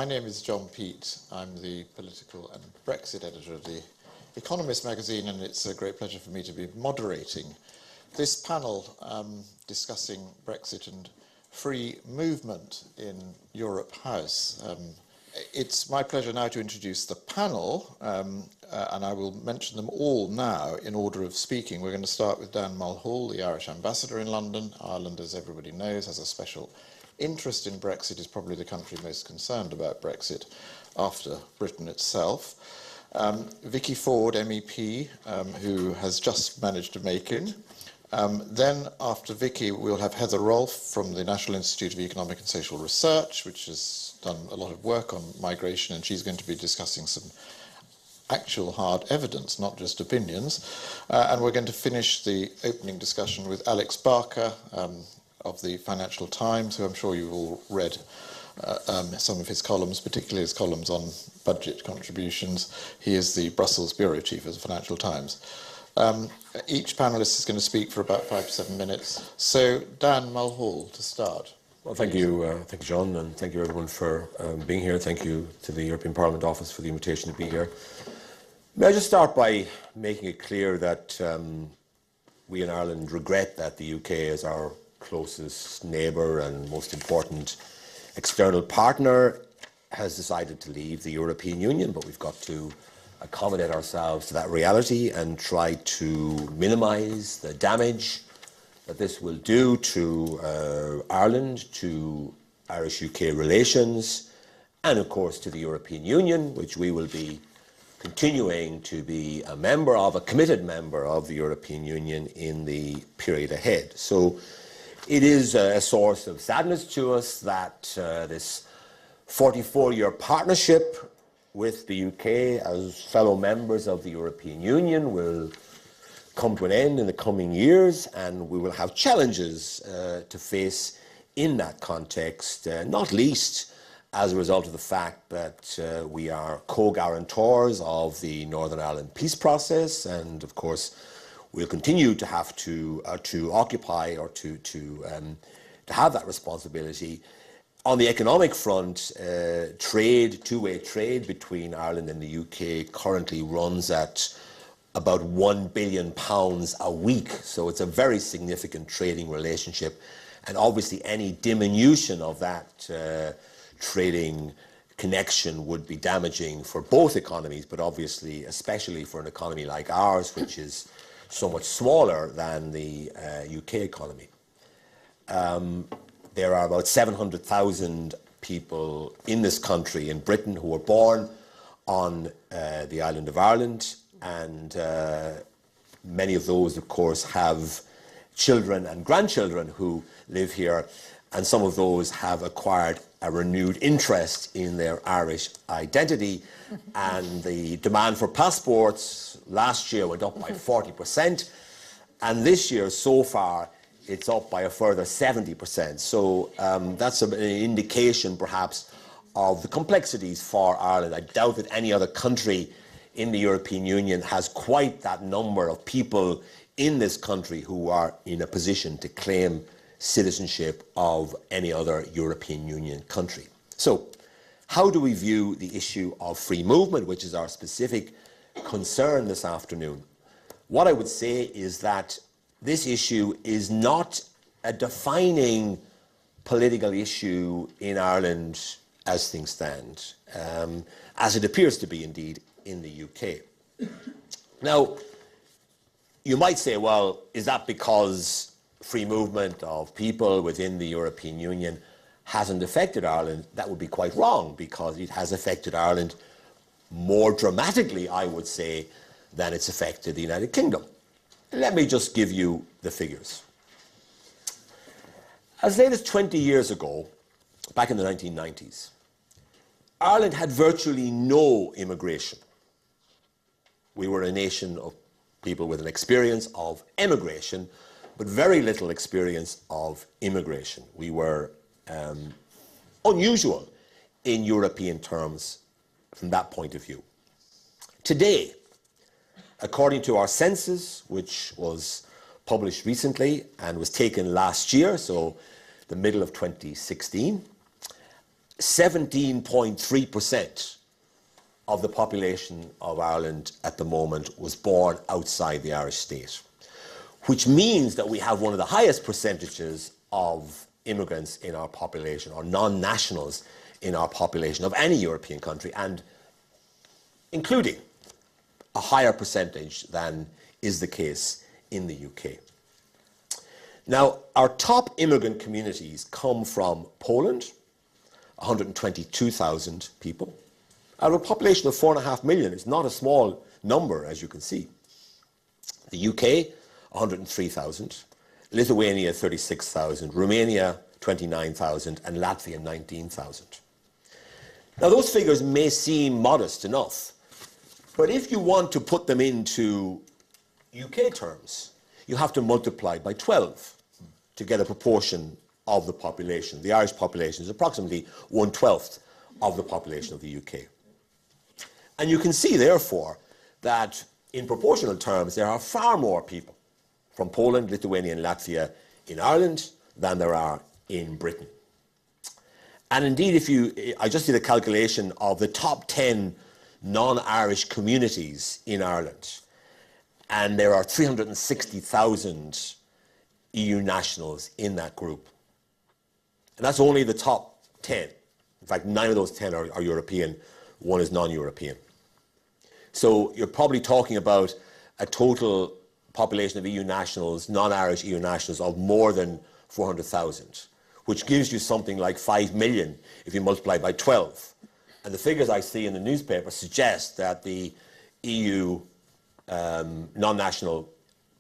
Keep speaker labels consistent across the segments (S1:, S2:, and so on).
S1: My name is John Peat. I'm the political and Brexit editor of The Economist magazine, and it's a great pleasure for me to be moderating this panel discussing Brexit and free movement in Europe House. It's my pleasure now to introduce the panel, and I will mention them all now in order of speaking. We're going to start with Dan Mulhall, the Irish ambassador in London. Ireland, as everybody knows, has a special interest in Brexit, is probably the country most concerned about Brexit after Britain itself. Vicky Ford, MEP, who has just managed to make it. Then, after Vicky, we'll have Heather Rolfe from the National Institute of Economic and Social Research, which has done a lot of work on migration, and she's going to be discussing some actual hard evidence, not just opinions. And we're going to finish the opening discussion with Alex Barker of the Financial Times, who I'm sure you've all read some of his columns, particularly his columns on budget contributions. He is the Brussels bureau chief of the Financial Times. Each panellist is going to speak for about 5 to 7 minutes. So, Dan Mulhall, to start.
S2: Well, thank you, John, and thank you everyone for being here. Thank you to the European Parliament Office for the invitation to be here. May I just start by making it clear that we in Ireland regret that the UK is our closest neighbour and most important external partner has decided to leave the European Union, but we've got to accommodate ourselves to that reality and try to minimise the damage that this will do to Ireland, to Irish-UK relations, and of course to the European Union, which we will be continuing to be a member of, a committed member of the European Union in the period ahead. So it is a source of sadness to us that this 44-year partnership with the UK as fellow members of the European Union will come to an end in the coming years, and we will have challenges to face in that context, not least as a result of the fact that we are co-guarantors of the Northern Ireland peace process, and of course we'll continue to have to occupy or to have that responsibility. On the economic front, two-way trade between Ireland and the UK currently runs at about £1 billion a week. So it's a very significant trading relationship. And obviously any diminution of that trading connection would be damaging for both economies, but obviously especially for an economy like ours, which is so much smaller than the UK economy. There are about 700,000 people in this country, in Britain, who were born on the island of Ireland, and many of those, of course, have children and grandchildren who live here, and some of those have acquired a renewed interest in their Irish identity, and the demand for passports last year went up by 40%, and this year, so far, it's up by a further 70%. So that's an indication, perhaps, of the complexities for Ireland. I doubt that any other country in the European Union has quite that number of people in this country who are in a position to claim citizenship of any other European Union country. So, how do we view the issue of free movement, which is our specific concern this afternoon? What I would say is that this issue is not a defining political issue in Ireland as things stand, as it appears to be indeed in the UK. Now, you might say, well, is that because free movement of people within the European Union hasn't affected Ireland? That would be quite wrong, because it has affected Ireland more dramatically, I would say, than it's affected the United Kingdom. Let me just give you the figures. As late as 20 years ago, back in the 1990s, Ireland had virtually no immigration. We were a nation of people with an experience of emigration, but very little experience of immigration. We were unusual in European terms from that point of view. Today, according to our census, which was published recently and was taken last year, so the middle of 2016, 17.3% of the population of Ireland at the moment was born outside the Irish state, which means that we have one of the highest percentages of immigrants in our population, or non-nationals in our population of any European country, and including a higher percentage than is the case in the UK. Now, our top immigrant communities come from Poland, 122,000 people, out of a population of 4.5 million. It's not a small number, as you can see. The UK, 103,000, Lithuania, 36,000, Romania, 29,000, and Latvia, 19,000. Now, those figures may seem modest enough, but if you want to put them into UK terms, you have to multiply by 12 to get a proportion of the population. The Irish population is approximately 1/12 of the population of the UK. And you can see, therefore, that in proportional terms, there are far more people from Poland, Lithuania, and Latvia in Ireland than there are in Britain. And indeed, I just did a calculation of the top 10 non-Irish communities in Ireland, and there are 360,000 EU nationals in that group. And that's only the top 10. In fact, 9 of those 10 are European, 1 is non-European. So you're probably talking about a total population of EU nationals, non-Irish EU nationals, of more than 400,000, which gives you something like 5 million if you multiply by 12. And the figures I see in the newspaper suggest that the EU non-national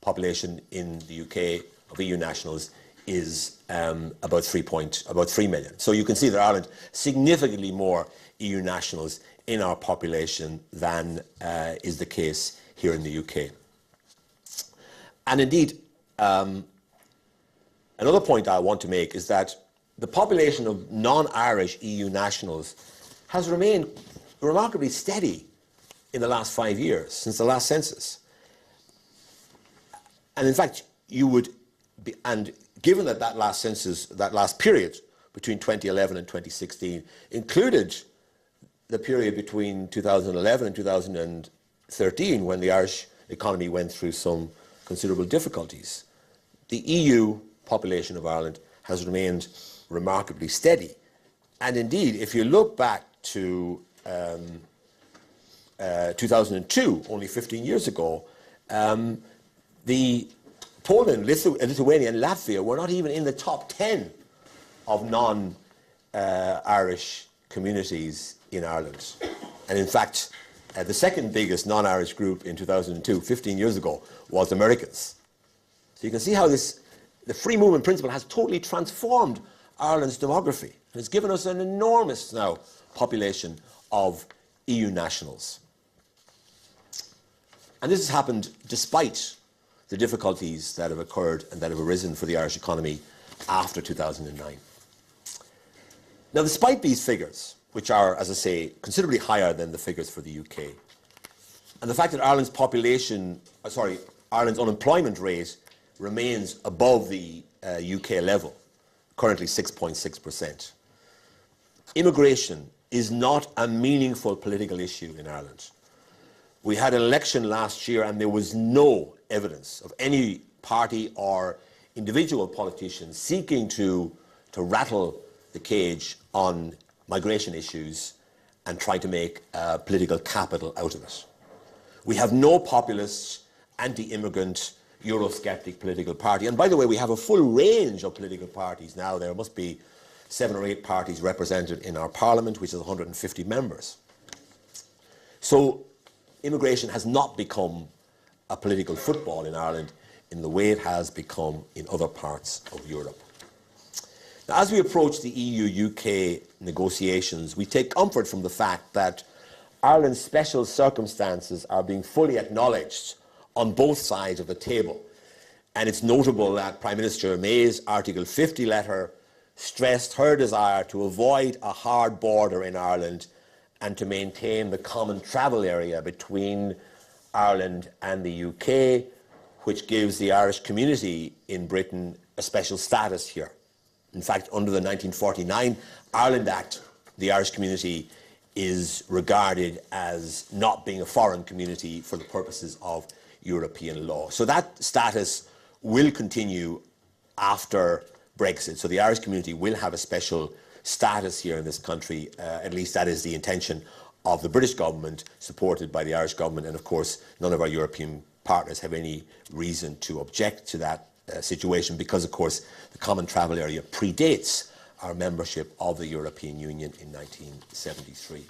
S2: population in the UK of EU nationals is about 3 million. So you can see that Ireland significantly more EU nationals in our population than is the case here in the UK. And indeed, another point I want to make is that the population of non-Irish EU nationals has remained remarkably steady in the last 5 years, since the last census. And in fact, given that that last census, that last period between 2011 and 2016 included the period between 2011 and 2013, when the Irish economy went through some considerable difficulties, the EU population of Ireland has remained remarkably steady. And indeed, if you look back to 2002, only 15 years ago, the Poland, Lithuania, and Latvia were not even in the top 10 of non-Irish communities in Ireland. And in fact, the second biggest non-Irish group in 2002, 15 years ago, was Americans. So you can see how the free movement principle has totally transformed Ireland's demography. And it's given us an enormous now population of EU nationals. And this has happened despite the difficulties that have occurred and that have arisen for the Irish economy after 2009. Now, despite these figures, which are, as I say, considerably higher than the figures for the UK, and the fact that Ireland's unemployment rate remains above the UK level, currently 6.6%, immigration is not a meaningful political issue in Ireland. We had an election last year and there was no evidence of any party or individual politician seeking to rattle the cage on migration issues and try to make political capital out of it. We have no populist, anti-immigrant, Eurosceptic political party. And by the way, we have a full range of political parties now. There must be 7 or 8 parties represented in our parliament, which is 150 members. So immigration has not become a political football in Ireland in the way it has become in other parts of Europe. Now, as we approach the EU-UK negotiations, we take comfort from the fact that Ireland's special circumstances are being fully acknowledged on both sides of the table. And it's notable that Prime Minister May's Article 50 letter stressed her desire to avoid a hard border in Ireland and to maintain the common travel area between Ireland and the UK, which gives the Irish community in Britain a special status here. In fact, under the 1949 Ireland Act, the Irish community is regarded as not being a foreign community for the purposes of European law. So that status will continue after Brexit. So the Irish community will have a special status here in this country. At least that is the intention of the British government, supported by the Irish government. And of course, none of our European partners have any reason to object to that situation, because of course the common travel area predates our membership of the European Union in 1973.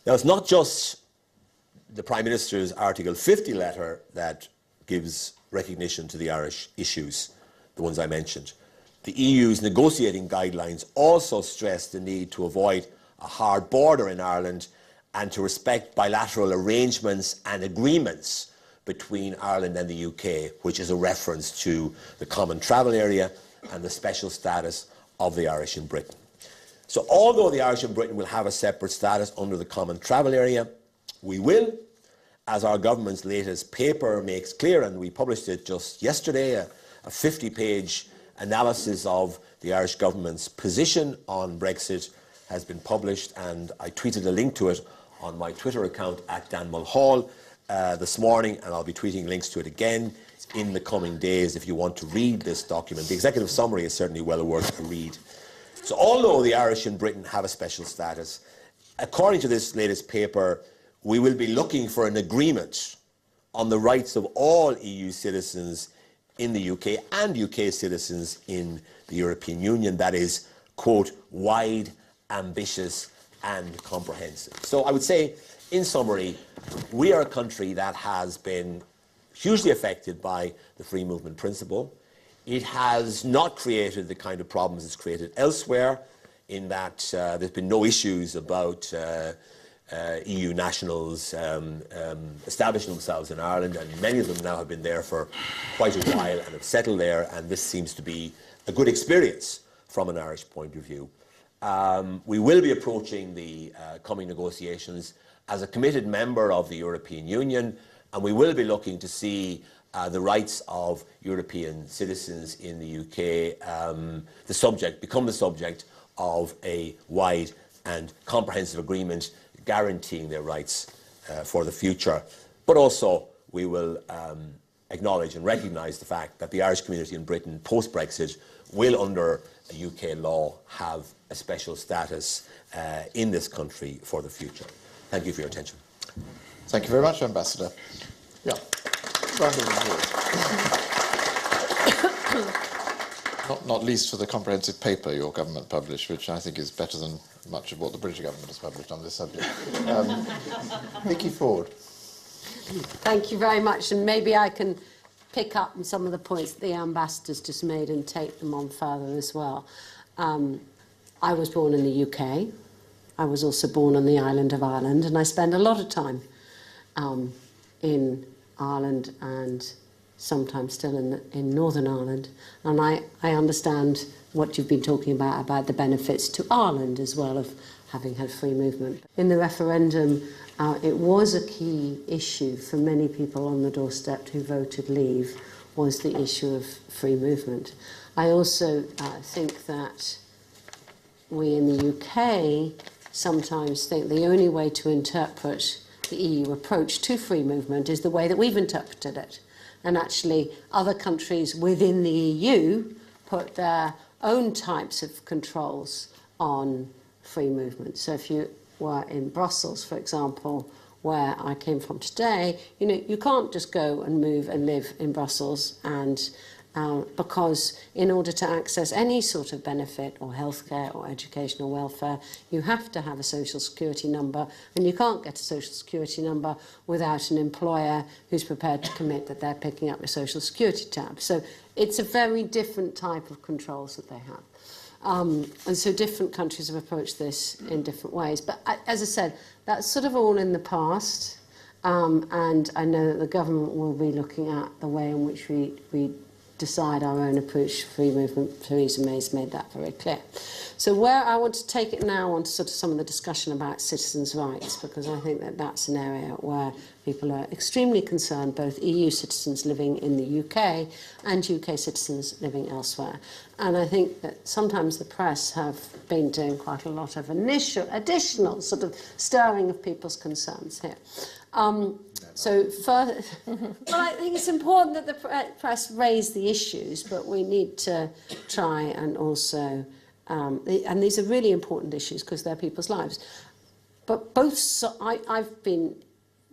S2: Now, it's not just the Prime Minister's Article 50 letter that gives recognition to the Irish issues, the ones I mentioned. The EU's negotiating guidelines also stress the need to avoid a hard border in Ireland and to respect bilateral arrangements and agreements between Ireland and the UK, which is a reference to the common travel area and the special status of the Irish in Britain. So although the Irish in Britain will have a separate status under the common travel area, we will, as our government's latest paper makes clear, and we published it just yesterday, a 50-page analysis of the Irish government's position on Brexit has been published, and I tweeted a link to it on my Twitter account at Dan Mulhall this morning, and I'll be tweeting links to it again in the coming days if you want to read this document. The executive summary is certainly well worth a read. So although the Irish in Britain have a special status, according to this latest paper, we will be looking for an agreement on the rights of all EU citizens in the UK and UK citizens in the European Union that is, quote, wide, ambitious and comprehensive. So I would say, in summary, we are a country that has been hugely affected by the free movement principle. It has not created the kind of problems it's created elsewhere, in that there's been no issues about EU nationals establishing themselves in Ireland, and many of them now have been there for quite a while and have settled there, and this seems to be a good experience from an Irish point of view. We will be approaching the coming negotiations as a committed member of the European Union, and we will be looking to see the rights of European citizens in the UK become the subject of a wide and comprehensive agreement guaranteeing their rights for the future. But also we will acknowledge and recognise the fact that the Irish community in Britain post-Brexit will, under UK law, have a special status in this country for the future. Thank you for your attention.
S1: Thank you very much, Ambassador. Yeah. Round of applause. Not least for the comprehensive paper your government published, which I think is better than much of what the British government has published on this subject. Vicky Ford.
S3: Thank you very much, and maybe I can pick up on some of the points that the ambassadors just made and take them on further as well. I was born in the UK. I was also born on the island of Ireland, and I spend a lot of time in Ireland and sometimes still in Northern Ireland. And I understand what you've been talking about the benefits to Ireland as well of having had free movement. In the referendum, it was a key issue for many people on the doorstep who voted leave, was the issue of free movement. I also think that we in the UK sometimes think the only way to interpret the EU approach to free movement is the way that we've interpreted it. And actually, other countries within the EU put their own types of controls on free movement. So if you were in Brussels, for example, where I came from today, you can't just go and move and live in Brussels, and because in order to access any sort of benefit or healthcare or education or welfare, you have to have a social security number, and you can't get a social security number without an employer who's prepared to commit that they're picking up your social security tab. So it's a very different type of controls that they have. And so different countries have approached this in different ways. But as I said, that's sort of all in the past, and I know that the government will be looking at the way in which we decide our own approach to free movement. Theresa May's made that very clear. So where I want to take it now on to sort of some of the discussion about citizens' rights, because I think that that's an area where people are extremely concerned, both EU citizens living in the UK and UK citizens living elsewhere. And I think that sometimes the press have been doing quite a lot of additional sort of stirring of people's concerns here. So further, well, I think it's important that the press raise the issues, but we need to try and also, and these are really important issues because they're people's lives. But I've been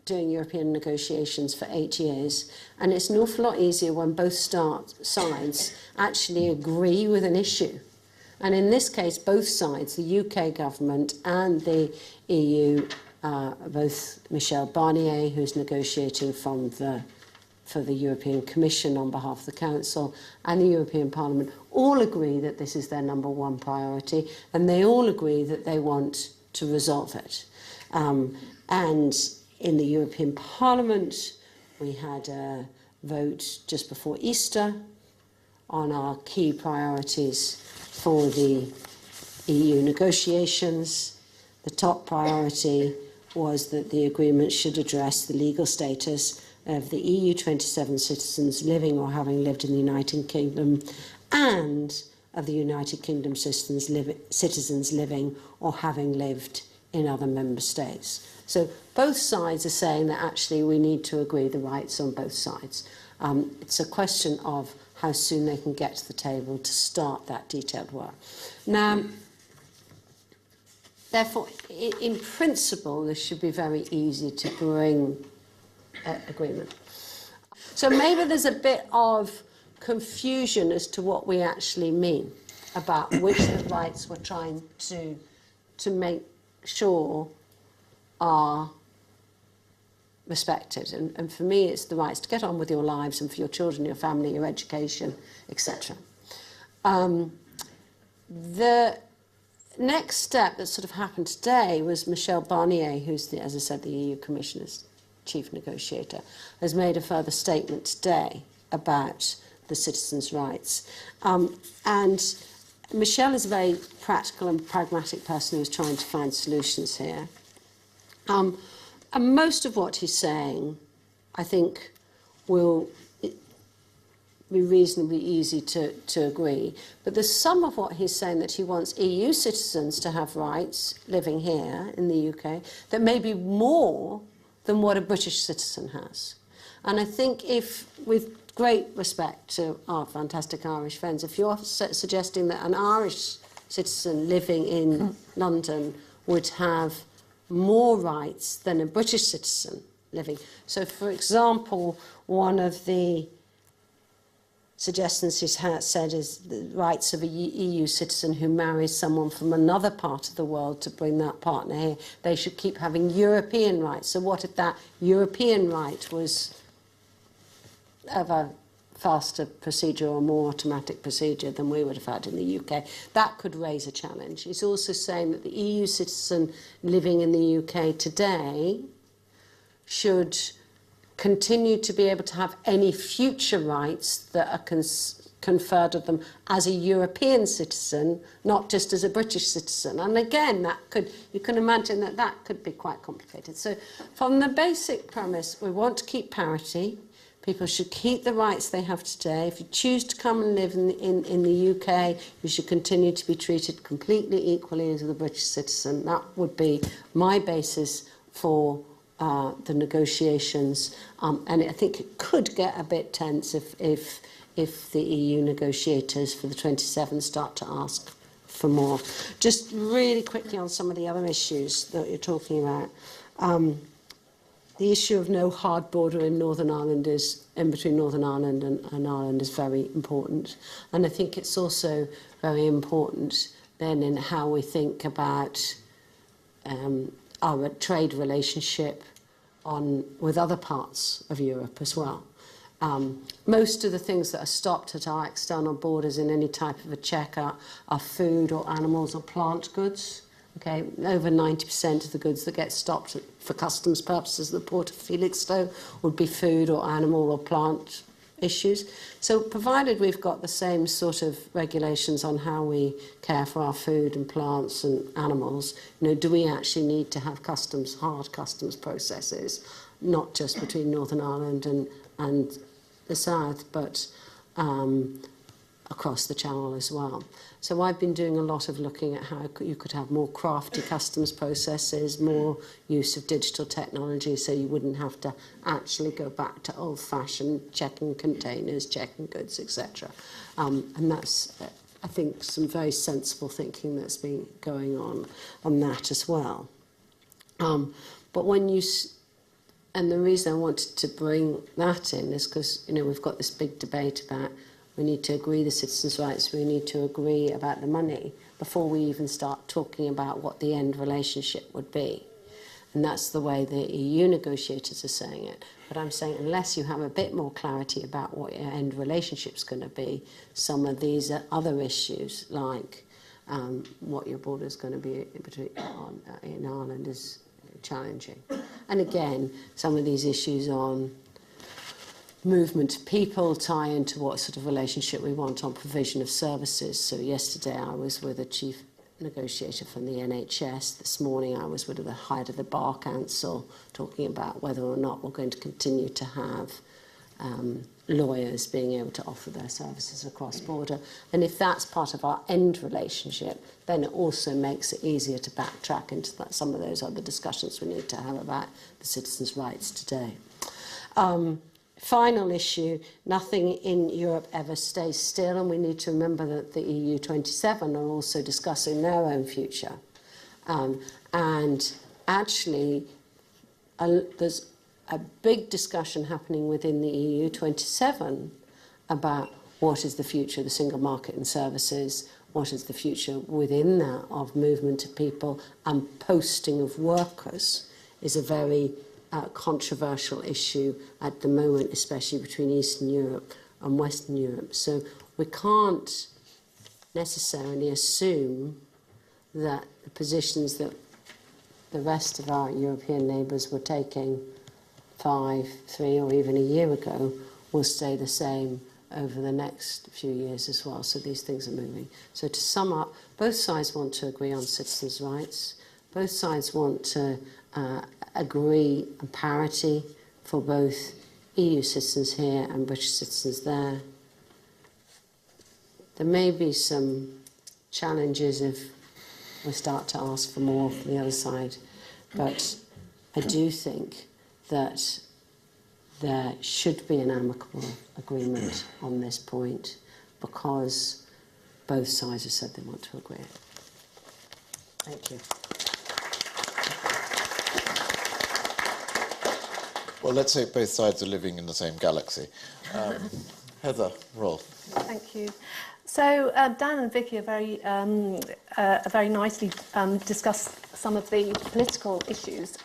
S3: doing European negotiations for 8 years, and it's an awful lot easier when both sides actually agree with an issue. And in this case, both sides, the UK government and the EU, both Michel Barnier, who's negotiating for the European Commission on behalf of the Council, and the European Parliament, all agree that this is their number one priority, and they all agree that they want to resolve it. And in the European Parliament, we had a vote just before Easter on our key priorities for the EU negotiations. The top priority was that the agreement should address the legal status of the EU 27 citizens living or having lived in the United Kingdom and of the United Kingdom citizens living or having lived in other member states. So both sides are saying that actually we need to agree the rights on both sides. It's a question of how soon they can get to the table to start that detailed work. Now, therefore, in principle, this should be very easy to bring agreement. So maybe there's a bit of confusion as to what we actually mean about which of the rights we're trying to make sure are respected. And for me, it's the rights to get on with your lives and for your children, your family, your education, etc. The next step that sort of happened today was Michel Barnier, who's, as I said, the EU Commissioner's chief negotiator, has made a further statement today about the citizens' rights. And Michel is a very practical and pragmatic person who's trying to find solutions here. And most of what he's saying, I think, will be reasonably easy to agree. But there's some of what he's saying that he wants EU citizens to have rights living here in the UK that may be more than what a British citizen has. And I think if, with great respect to our fantastic Irish friends, if you're suggesting that an Irish citizen living in London would have more rights than a British citizen living. So, for example, one of the suggestions he's said is the rights of a EU citizen who marries someone from another part of the world to bring that partner here. They should keep having European rights. So what if that European right was of a faster procedure or more automatic procedure than we would have had in the UK? That could raise a challenge. He's also saying that the EU citizen living in the UK today should continue to be able to have any future rights that are conferred of them as a European citizen, not just as a British citizen. And again, you can imagine that could be quite complicated. So from the basic premise, we want to keep parity. People should keep the rights they have today. If you choose to come and live in the UK, you should continue to be treated completely equally as a British citizen. That would be my basis for the negotiations. And I think it could get a bit tense if the EU negotiators for the 27 start to ask for more. Just really quickly on some of the other issues that you're talking about. The issue of no hard border in Northern Ireland in between Northern Ireland and Ireland is very important. And I think it's also very important then in how we think about our trade relationship with other parts of Europe as well. Most of the things that are stopped at our external borders in any type of a check are food or animals or plant goods. Okay, over 90% of the goods that get stopped for customs purposes at the port of Felixstowe would be food or animal or plant issues. So provided we've got the same sort of regulations on how we care for our food and plants and animals, do we actually need to have hard customs processes, not just between Northern Ireland and the South, but across the Channel as well. So I've been doing a lot of looking at how you could have more crafty customs processes, more use of digital technology, so you wouldn't have to actually go back to old-fashioned checking containers, checking goods, etc. And that's, I think, some very sensible thinking that's been going on that as well. But when you... And the reason I wanted to bring that in is because, we've got this big debate about we need to agree the citizens' rights, we need to agree about the money before we even start talking about what the end relationship would be. And that's the way the EU negotiators are saying it. But I'm saying unless you have a bit more clarity about what your end relationship's going to be, some of these other issues, like what your border is going to be in Ireland, is challenging. And again, some of these issues on movement of people tie into what sort of relationship we want on provision of services. So yesterday I was with a chief negotiator from the NHS. This morning I was with the head of the Bar Council talking about whether or not we're going to continue to have lawyers being able to offer their services across border. And if that's part of our end relationship, then it also makes it easier to backtrack into some of those other discussions we need to have about the citizens' rights today. Final issue, nothing in Europe ever stays still, and we need to remember that the EU 27 are also discussing their own future. And actually, there's a big discussion happening within the EU 27 about what is the future of the single market and services, what is the future within that of movement of people, and posting of workers is a very controversial issue at the moment, especially between Eastern Europe and Western Europe. So we can't necessarily assume that the positions that the rest of our European neighbours were taking 5, 3 or even a year ago will stay the same over the next few years as well. So these things are moving. So to sum up, both sides want to agree on citizens' rights. Both sides want to agree on parity for both EU citizens here and British citizens there. There may be some challenges if we start to ask for more from the other side, but I do think that there should be an amicable agreement on this point because both sides have said they want to agree. Thank you.
S1: Well, let's say both sides are living in the same galaxy. Heather Roll.
S4: Thank you. So Dan and Vicky are very nicely discussed some of the political issues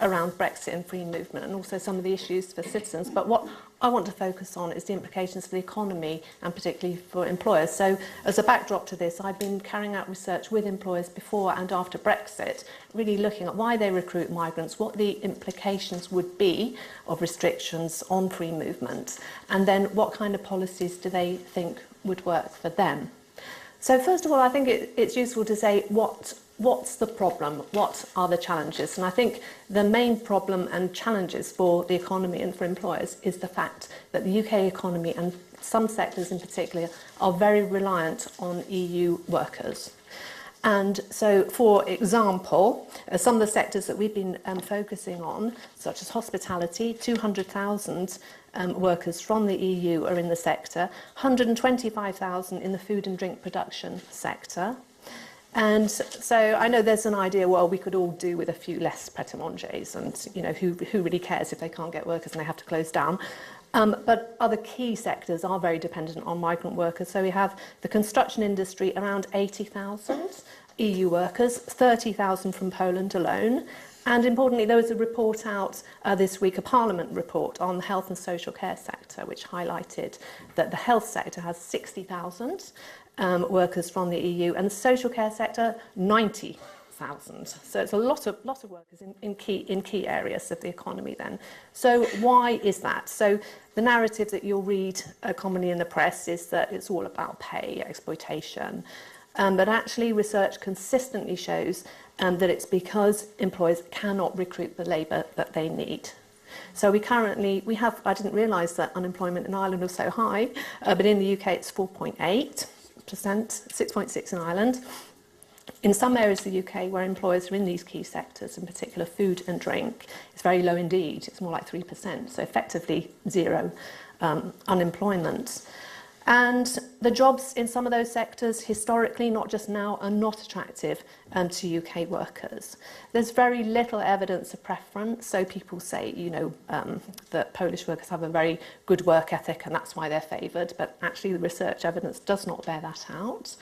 S4: around Brexit and free movement, and also some of the issues for citizens. But what I want to focus on is the implications for the economy and particularly for employers. So as a backdrop to this, I've been carrying out research with employers before and after Brexit, really looking at why they recruit migrants, what the implications would be of restrictions on free movement, and then what kind of policies do they think would work for them. So first of all, I think it's useful to say what's the problem, what are the challenges? And I think the main problem and challenges for the economy and for employers is the fact that the UK economy and some sectors in particular are very reliant on EU workers. And so, for example, some of the sectors that we've been focusing on, such as hospitality, 200,000 workers from the EU are in the sector, 125,000 in the food and drink production sector. And so I know there's an idea, well, we could all do with a few less pret-a-manger's, and who really cares if they can't get workers and they have to close down. But other key sectors are very dependent on migrant workers. So we have the construction industry, around 80,000 EU workers, 30,000 from Poland alone. And importantly, there was a report out this week, a Parliament report on the health and social care sector, which highlighted that the health sector has 60,000 workers from the EU, and the social care sector, 90,000 1,000. So it's a lot of workers in key areas of the economy then. So why is that? So the narrative that you'll read commonly in the press is that it's all about pay, exploitation. But actually research consistently shows that it's because employers cannot recruit the labour that they need. So we have, I didn't realise that unemployment in Ireland was so high, but in the UK it's 4.8%, 6.6% in Ireland. In some areas of the UK where employers are in these key sectors, in particular food and drink, it's very low indeed. It's more like 3%, so effectively zero unemployment. And the jobs in some of those sectors, historically, not just now, are not attractive to UK workers. There's very little evidence of preference. So people say, that Polish workers have a very good work ethic and that's why they're favoured. But actually, the research evidence does not bear that out.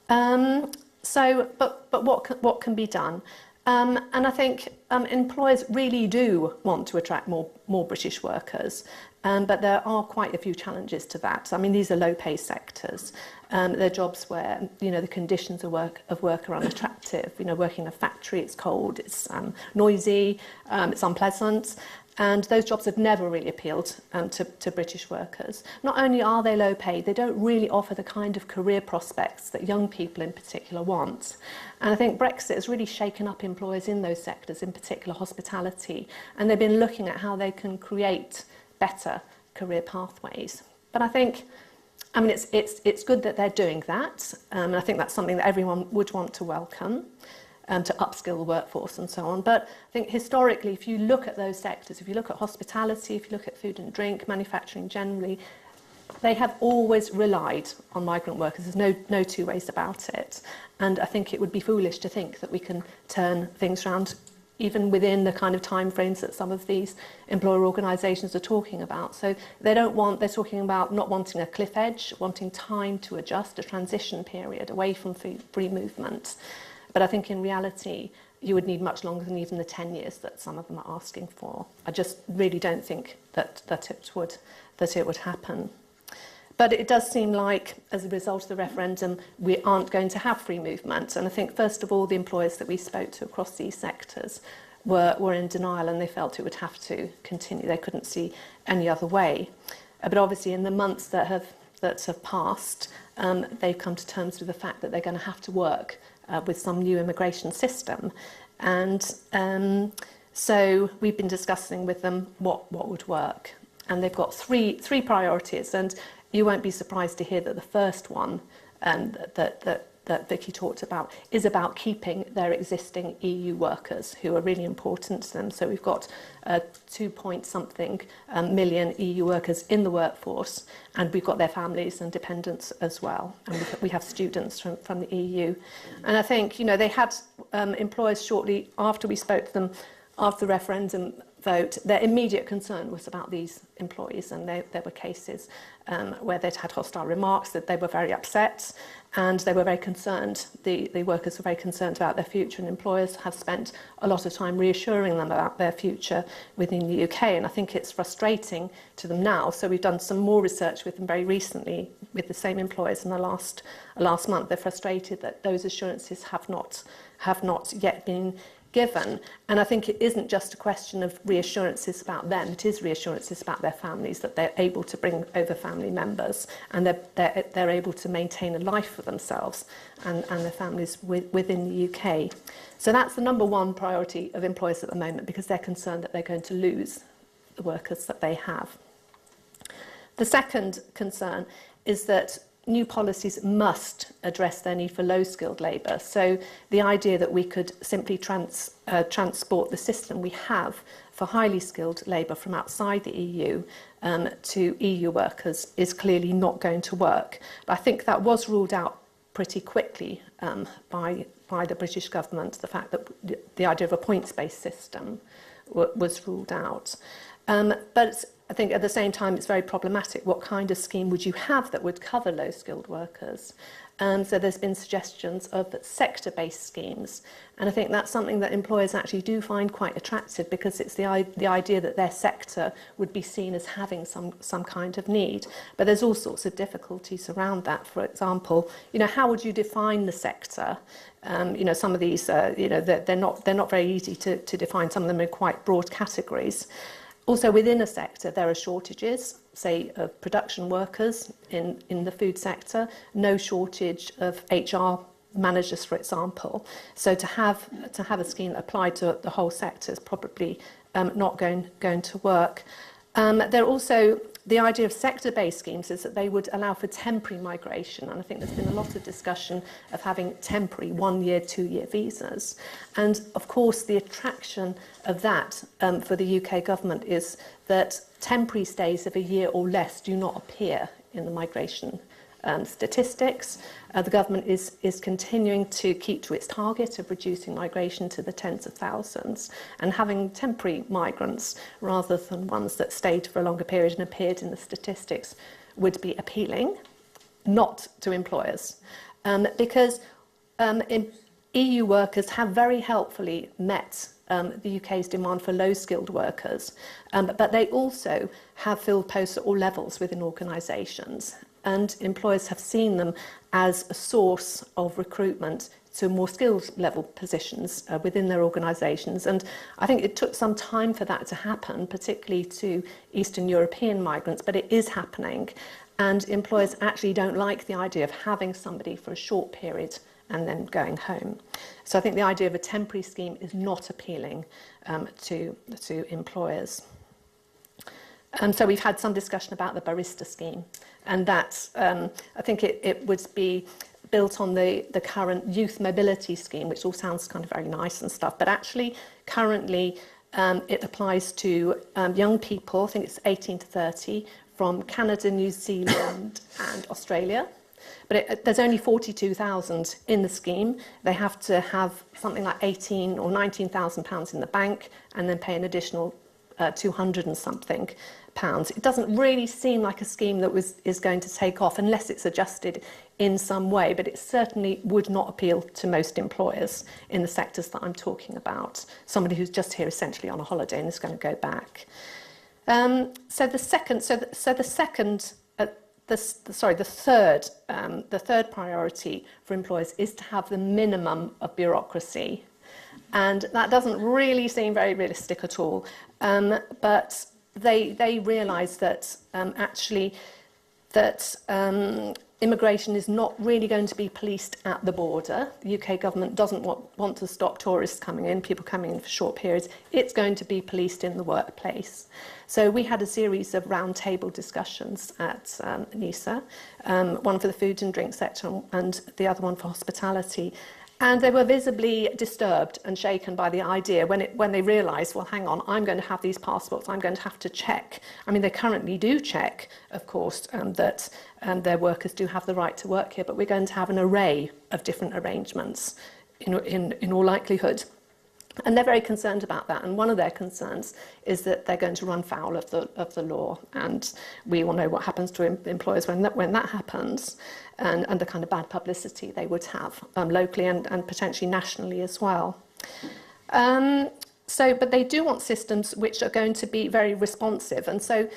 S4: But what can be done? And I think employers really do want to attract more British workers, but there are quite a few challenges to that. I mean, these are low-pay sectors. They're jobs where the conditions of work are unattractive. Working in a factory, it's cold, it's noisy, it's unpleasant. And those jobs have never really appealed to British workers. Not only are they low paid, they don't really offer the kind of career prospects that young people in particular want. And I think Brexit has really shaken up employers in those sectors, in particular hospitality. And they've been looking at how they can create better career pathways. But I think, it's good that they're doing that. And I think that's something that everyone would want to welcome. To upskill the workforce and so on. But I think historically, if you look at those sectors, if you look at hospitality, if you look at food and drink, manufacturing generally, they have always relied on migrant workers. There's no two ways about it. And I think it would be foolish to think that we can turn things around even within the kind of timeframes that some of these employer organisations are talking about. So they're talking about not wanting a cliff edge, wanting time to adjust, a transition period away from free movement. But I think in reality, you would need much longer than even the 10 years that some of them are asking for. I just really don't think that it would happen. But it does seem like, as a result of the referendum, we aren't going to have free movement. And I think, first of all, the employers that we spoke to across these sectors were in denial, and they felt it would have to continue. They couldn't see any other way. But obviously, in the months that have passed, they've come to terms with the fact that they're going to have to work with some new immigration system. And so we've been discussing with them what would work. And they've got three priorities. And you won't be surprised to hear that the first one that Vicky talked about is about keeping their existing EU workers who are really important to them. So we've got 2-point-something million EU workers in the workforce, and we've got their families and dependents as well. And we have students from the EU. And I think, they had employers shortly after we spoke to them, after the referendum vote, their immediate concern was about these employees, and there were cases where they'd had hostile remarks, that they were very upset, and they were very concerned. The workers were very concerned about their future, and employers have spent a lot of time reassuring them about their future within the UK. And I think it's frustrating to them now. So we've done some more research with them very recently with the same employers in the last month. They're frustrated that those assurances have not yet been given. And I think it isn't just a question of reassurances about them, it is reassurances about their families, that they're able to bring over family members, and they're able to maintain a life for themselves and their families within the UK. So that's the number one priority of employers at the moment, because they're concerned that they're going to lose the workers that they have. The second concern is that new policies must address their need for low-skilled labour. So the idea that we could simply transport the system we have for highly skilled labour from outside the EU to EU workers is clearly not going to work. But I think that was ruled out pretty quickly by the British government, the fact that the idea of a points-based system was ruled out. But I think at the same time it's very problematic. What kind of scheme would you have that would cover low-skilled workers? So there's been suggestions of sector-based schemes, and I think that's something that employers actually do find quite attractive, because it's the idea that their sector would be seen as having some kind of need. But there's all sorts of difficulties around that. For example, how would you define the sector? Some of these, they're not very easy to define. Some of them are quite broad categories. Also, within a sector, there are shortages, say, of production workers in the food sector, no shortage of HR managers, for example. So to have a scheme applied to the whole sector is probably not going to work. There are also the idea of sector-based schemes is that they would allow for temporary migration, and I think there's been a lot of discussion of having temporary 1-year, 2-year visas. And of course, the attraction of that for the UK government is that temporary stays of a year or less do not appear in the migration statistics. The government is continuing to keep to its target of reducing migration to the tens of thousands, and having temporary migrants rather than ones that stayed for a longer period and appeared in the statistics would be appealing, not to employers, because EU workers have very helpfully met the UK's demand for low-skilled workers, but they also have filled posts at all levels within organisations, and employers have seen them as a source of recruitment to more skilled level positions within their organisations. And I think it took some time for that to happen, particularly to Eastern European migrants, but it is happening, and employers actually don't like the idea of having somebody for a short period and then going home. So I think the idea of a temporary scheme is not appealing to employers. So we've had some discussion about the barista scheme, and that I think it would be built on the current youth mobility scheme, which all sounds kind of very nice and stuff, but actually currently it applies to young people, I think it's 18 to 30, from Canada, New Zealand and Australia. But there's only 42,000 in the scheme. They have to have something like 18 or 19,000 pounds in the bank and then pay an additional 200 and something pounds. It doesn't really seem like a scheme that is going to take off unless it's adjusted in some way, but it certainly would not appeal to most employers in the sectors that I'm talking about. Somebody who's just here essentially on a holiday and is going to go back. The third priority for employers is to have the minimum of bureaucracy, and that doesn't really seem very realistic at all. But they realise that immigration is not really going to be policed at the border. The UK government doesn't want to stop tourists coming in, people coming in for short periods. It's going to be policed in the workplace. So we had a series of roundtable discussions at NISA, one for the food and drink sector and the other one for hospitality. And they were visibly disturbed and shaken by the idea when they realised, well, hang on, I'm going to have these passports, I'm going to have to check. I mean, they currently do check, of course, that their workers do have the right to work here, but we're going to have an array of different arrangements in all likelihood. And they're very concerned about that. And one of their concerns is that they're going to run foul of the law. And we all know what happens to employers when that happens, and the kind of bad publicity they would have locally and potentially nationally as well. But they do want systems which are going to be very responsive. And so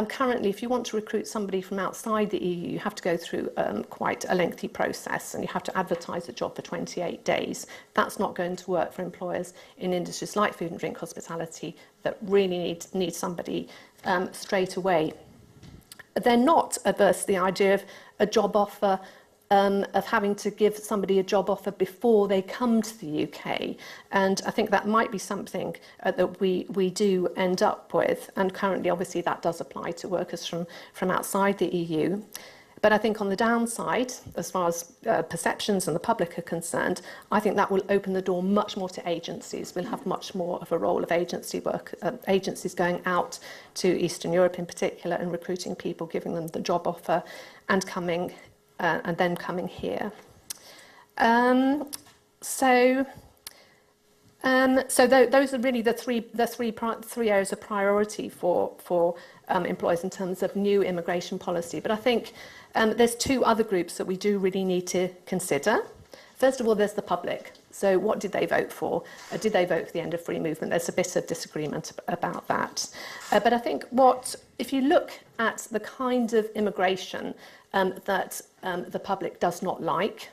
S4: currently, if you want to recruit somebody from outside the EU, you have to go through quite a lengthy process, and you have to advertise a job for 28 days. That's not going to work for employers in industries like food and drink, hospitality, that really need somebody straight away. They're not averse to the idea of a job offer, of having to give somebody a job offer before they come to the UK. And I think that might be something that we do end up with. And currently, obviously, that does apply to workers from outside the EU. But I think on the downside, as far as perceptions and the public are concerned, I think that will open the door much more to agencies. We'll have much more of a role of agencies going out to Eastern Europe in particular and recruiting people, giving them the job offer and then coming here. So Those are really the three areas of priority for employers in terms of new immigration policy. But I think there's two other groups that we do really need to consider. First of all, there's the public. So what did they vote for? Did they vote for the end of free movement? There's a bit of disagreement about that. But I think if you look at the kind of immigration that the public does not like,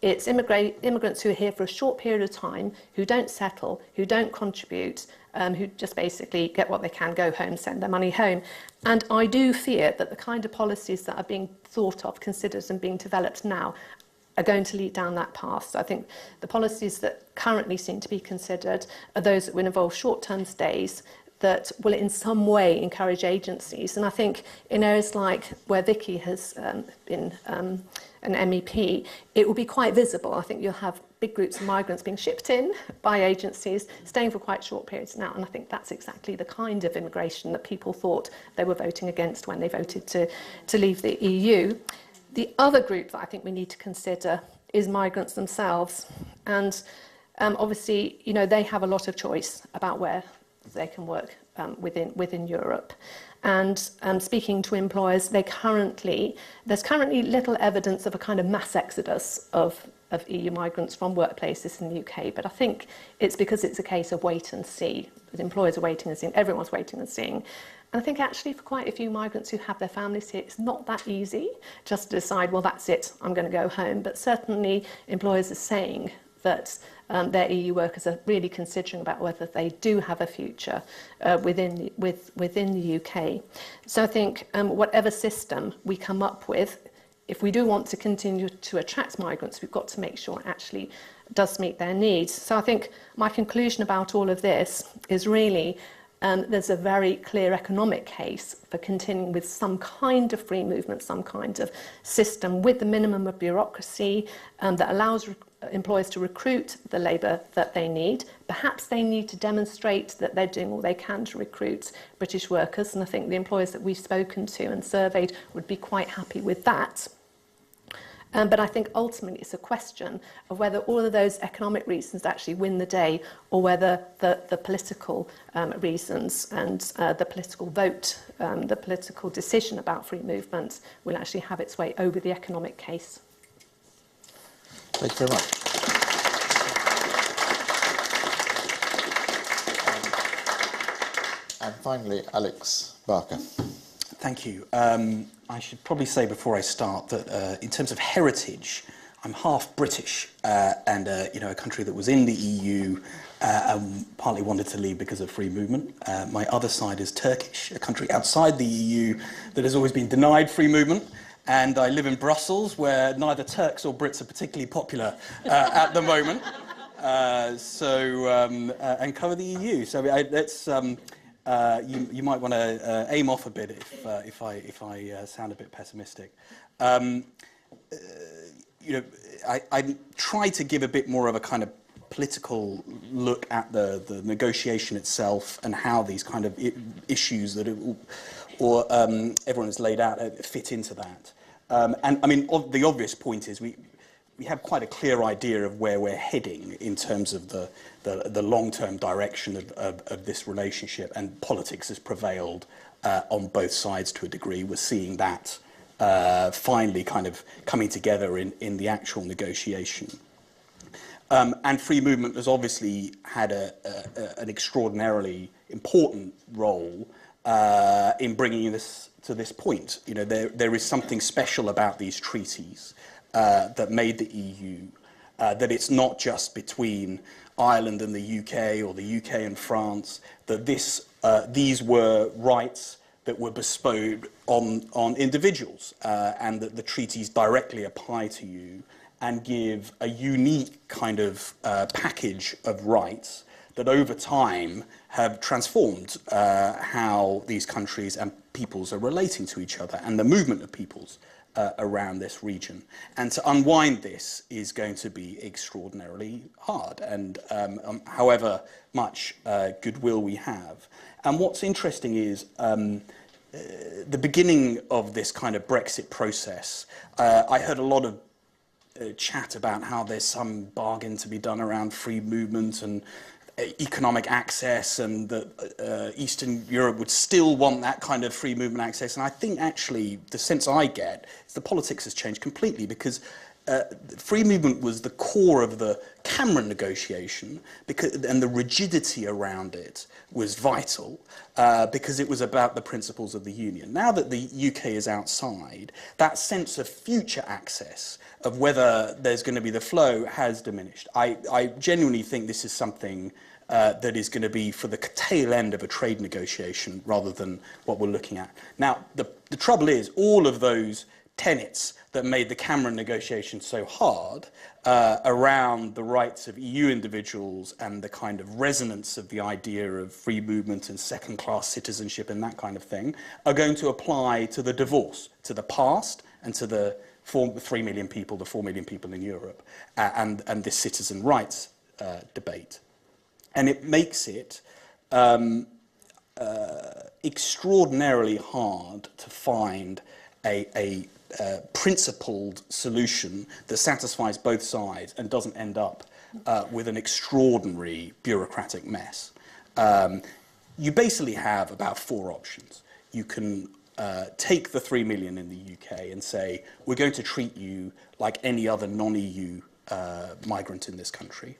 S4: it's immigrants who are here for a short period of time, who don't settle, who don't contribute, who just basically get what they can, go home, send their money home. And I do fear that the kind of policies that are being thought of, considered and being developed now are going to lead down that path. So I think the policies that currently seem to be considered are those that will involve short-term stays that will in some way encourage agencies. And I think in areas like where Vicky has been an MEP, it will be quite visible. I think you'll have big groups of migrants being shipped in by agencies, staying for quite short periods now. And I think that's exactly the kind of immigration that people thought they were voting against when they voted to leave the EU. The other group that I think we need to consider is migrants themselves. And obviously, you know, they have a lot of choice about where they can work within Europe. And speaking to employers, there's currently little evidence of a kind of mass exodus of EU migrants from workplaces in the UK. But I think it's because it's a case of wait and see. The employers are waiting and seeing, everyone's waiting and seeing. And I think actually for quite a few migrants who have their families here, it's not that easy just to decide, well, that's it, I'm going to go home. But certainly employers are saying that their EU workers are really considering about whether they do have a future within the UK. So I think whatever system we come up with, if we do want to continue to attract migrants, we've got to make sure it actually does meet their needs. So I think my conclusion about all of this is really there's a very clear economic case for continuing with some kind of free movement, some kind of system with the minimum of bureaucracy that allows employers to recruit the labour that they need. Perhaps they need to demonstrate that they're doing all they can to recruit British workers, and I think the employers that we've spoken to and surveyed would be quite happy with that. But I think ultimately it's a question of whether all of those economic reasons actually win the day, or whether the political reasons and the political vote, the political decision about free movement will actually have its way over the economic case.
S1: Thank you very much. And finally, Alex Barker.
S5: Thank you. I should probably say before I start that in terms of heritage, I'm half British and you know, a country that was in the EU and partly wanted to leave because of free movement. My other side is Turkish, a country outside the EU that has always been denied free movement. And I live in Brussels, where neither Turks or Brits are particularly popular at the moment. And cover the EU. So let's. You might want to aim off a bit if I sound a bit pessimistic. You know, I try to give a bit more of a kind of political look at the negotiation itself and how these kind of issues that everyone has laid out fit into that. And I mean, the obvious point is we have quite a clear idea of where we're heading in terms of the long-term direction of this relationship, and politics has prevailed on both sides to a degree. We're seeing that finally kind of coming together in the actual negotiation. And free movement has obviously had an extraordinarily important role in bringing this to this point. You know, there is something special about these treaties that made the EU, that it's not just between Ireland and the UK or the UK and France, that these were rights that were bestowed on individuals, and that the treaties directly apply to you and give a unique kind of package of rights that over time have transformed how these countries and peoples are relating to each other and the movement of peoples around this region. And to unwind this is going to be extraordinarily hard, and however much goodwill we have. And what's interesting is the beginning of this kind of Brexit process, I heard a lot of chat about how there's some bargain to be done around free movement, and economic access, and that Eastern Europe would still want that kind of free movement access. And I think actually the sense I get is the politics has changed completely, because free movement was the core of the Cameron negotiation, and the rigidity around it was vital, because it was about the principles of the Union. Now that the UK is outside, that sense of future access, of whether there's going to be the flow, has diminished. I genuinely think this is something that is going to be for the tail end of a trade negotiation rather than what we're looking at. Now, the trouble is, all of those tenets that made the Cameron negotiation so hard around the rights of EU individuals and the kind of resonance of the idea of free movement and second-class citizenship and that kind of thing are going to apply to the divorce, to the past, and to the 3 million people, the 4 million people in Europe, and this citizen rights debate. And it makes it extraordinarily hard to find a principled solution that satisfies both sides and doesn't end up with an extraordinary bureaucratic mess. You basically have about 4 options. You can take the 3 million in the UK and say, we're going to treat you like any other non-EU migrant in this country,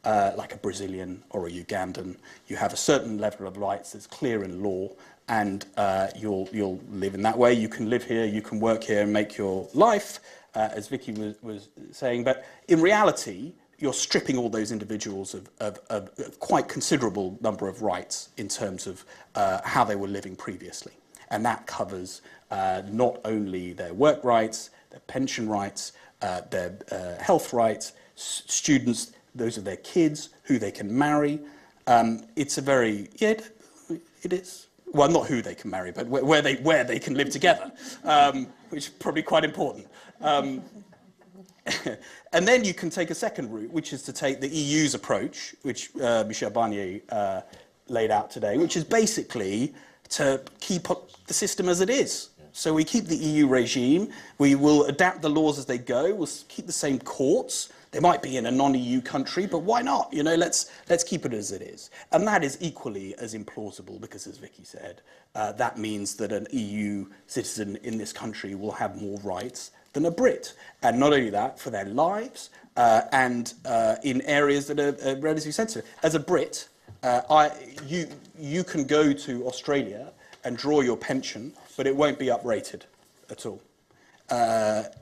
S5: like a Brazilian or a Ugandan. You have a certain level of rights that's clear in law, and you'll live in that way. You can live here, you can work here and make your life, as Vicky was saying. But in reality, you're stripping all those individuals of a quite considerable number of rights in terms of how they were living previously. And that covers not only their work rights, their pension rights, their health rights, students, those are their kids, who they can marry. It's a very, yeah, it is. Well, not who they can marry, but where they can live together, which is probably quite important. And then you can take a second route, which is to take the EU's approach, which Michel Barnier laid out today, which is basically to keep the system as it is. So we keep the EU regime, we will adapt the laws as they go, we'll keep the same courts. They might be in a non-EU country, but why not? You know, let's keep it as it is. And that is equally as implausible, because as Vicky said, that means that an EU citizen in this country will have more rights than a Brit. And not only that, for their lives, and in areas that are relatively sensitive. As a Brit, you can go to Australia and draw your pension, but it won't be uprated at all.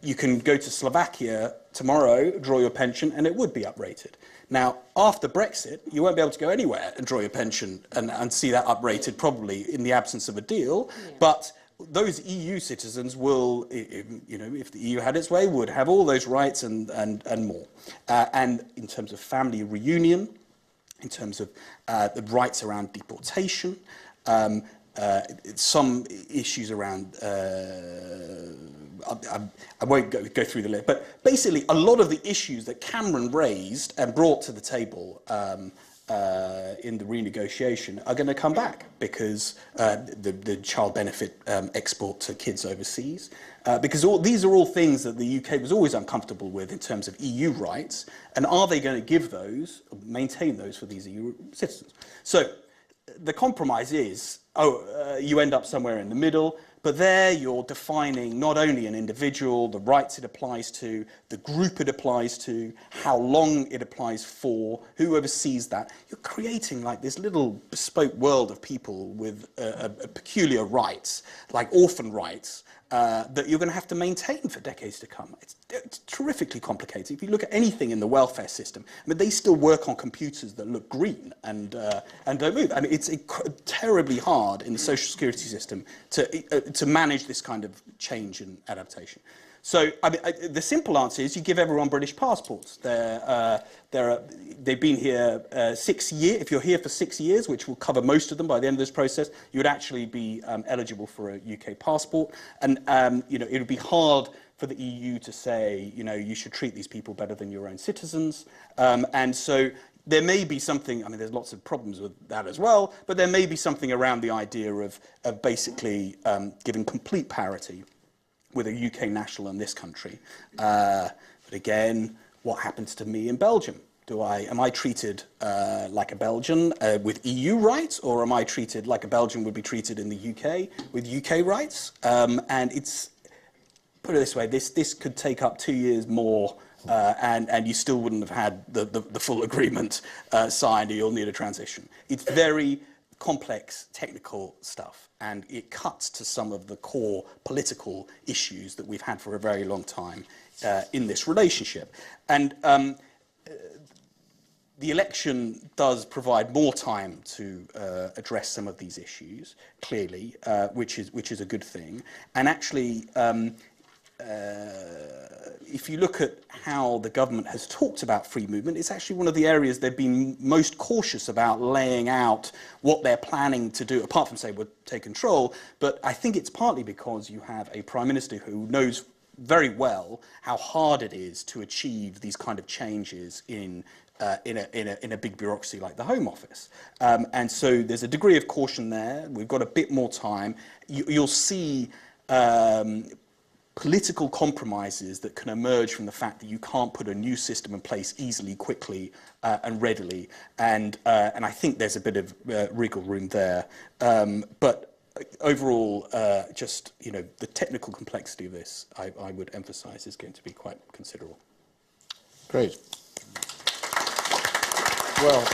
S5: You can go to Slovakia tomorrow, draw your pension, and it would be uprated. Now, after Brexit, you won't be able to go anywhere and draw your pension and see that uprated, probably in the absence of a deal. Yeah. But those EU citizens will, you know, if the EU had its way, would have all those rights and more. And in terms of family reunion, in terms of the rights around deportation, some issues around, I won't go through the list, but basically a lot of the issues that Cameron raised and brought to the table in the renegotiation are going to come back, because the child benefit export to kids overseas, because these are all things that the UK was always uncomfortable with in terms of EU rights, and are they going to give those, maintain those for these EU citizens? So the compromise is, you end up somewhere in the middle, but there you're defining not only an individual, the rights it applies to, the group it applies to, how long it applies for, who oversees that. You're creating like this little bespoke world of people with peculiar rights, like orphan rights, that you're going to have to maintain for decades to come. It's terrifically complicated. If you look at anything in the welfare system, I mean, they still work on computers that look green and don't move. I mean, it's terribly hard in the social security system to manage this kind of change and adaptation. So, I mean, the simple answer is you give everyone British passports. They've been here 6 years. If you're here for 6 years, which will cover most of them by the end of this process, you would actually be eligible for a UK passport. And you know, it would be hard for the EU to say, you know, you should treat these people better than your own citizens. And so there may be something, I mean, there's lots of problems with that as well, but there may be something around the idea of basically giving complete parity with a UK national in this country. But again, what happens to me in Belgium? Am I treated like a Belgian with EU rights, or am I treated like a Belgian would be treated in the UK with UK rights? And it's, put it this way, this could take up 2 years more, and you still wouldn't have had the full agreement signed, or you'll need a transition. It's very complex technical stuff, and it cuts to some of the core political issues that we've had for a very long time in this relationship. And the election does provide more time to address some of these issues, clearly, which is a good thing. And actually, if you look at how the government has talked about free movement, it's actually one of the areas they've been most cautious about laying out what they're planning to do, apart from say we'll take control. But I think it's partly because you have a Prime Minister who knows very well how hard it is to achieve these kind of changes in a big bureaucracy like the Home Office. And so there's a degree of caution there. We've got a bit more time. You'll see political compromises that can emerge from the fact that you can't put a new system in place easily, quickly, and readily. And I think there's a bit of wriggle room there. But overall, just, you know, the technical complexity of this, I would emphasize, is going to be quite considerable.
S1: Great. Well,